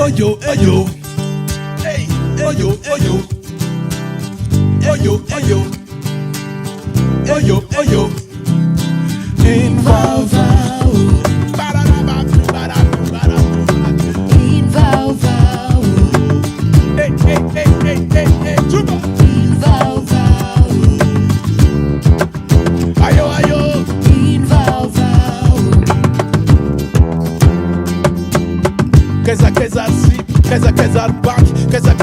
Oyo, oyo. Hey, oyo, oyo. Oyo, oyo. Oyo, oyo. Ino Vaovao. Ino Vaovao. Hey, hey, hey, hey, hey, hey. Ino Vaovao. Ayo, ayo. Ino Vaovao. Keza zip, keza bank, keza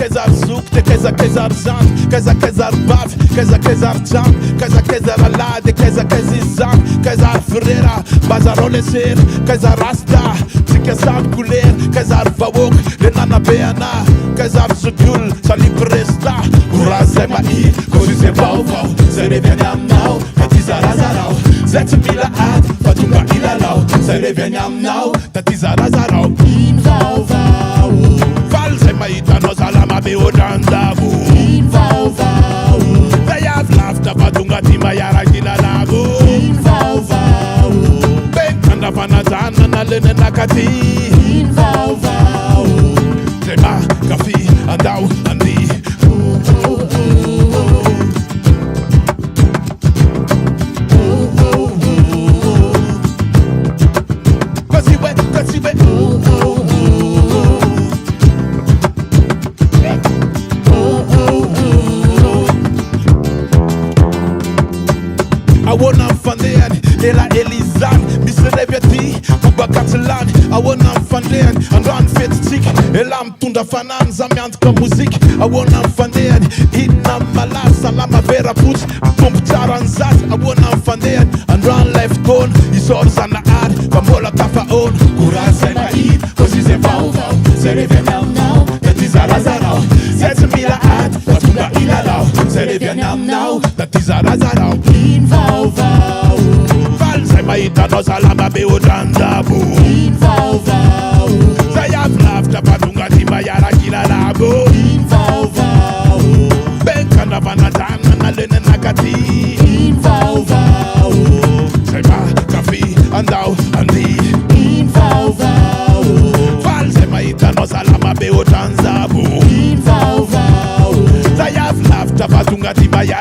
zouk, keza zang, keza baf, keza jam, keza ralade, keza izang, keza frera, bazarole ser, keza rasta, keza couleur, keza vawok, renana beana, keza zugul, sali presta, uraze mai, kozi se vaovao, se reveniam now, tatiza razarao, zet mila ad, fatunga ilalau, se reveniam now, tatiza razarao. Ino Vaovao. False maita no salama be odandabu. Ino Vaovao. They have laughed about Tungatima Yara Gilalago. Ino Vaovao. Benkanda Panazana na Lene Nakati. Ino Vaovao. Tema, Kafi, Andau, Andi. I wanna fanden, Ela Elizan, Mr. Reviati, Kuba Catalan. I wanna fanden, and run fit tick, Elam Tunda Fanan, Zamiant Muzik. I wanna fanden, Ina Malas, Salama Vera Put, Pump Taranzat. I wanna fanden, and run left gone, Isors and Ad, Pamola Kafa on, Kuraz and Aid, cause he's a Vaovao, Sereveniam now, that is a Razarao, Set Mila Ad, Watunga Ilalao, Sereveniam now, that is a Razarao. Ino Vaovao. False maita no salama be odandabu. Ino Vaovao. They have laughed about Tungatima Yara Gilalago. Ino Vaovao. Benkanda Panazana na Lene Nakati. Ino Vaovao. Sema, Kafi, Andau, Andi. Ino Vaovao. False maita no salama be odandabu. Ino Vaovao. They have laughed about Tungatima Yara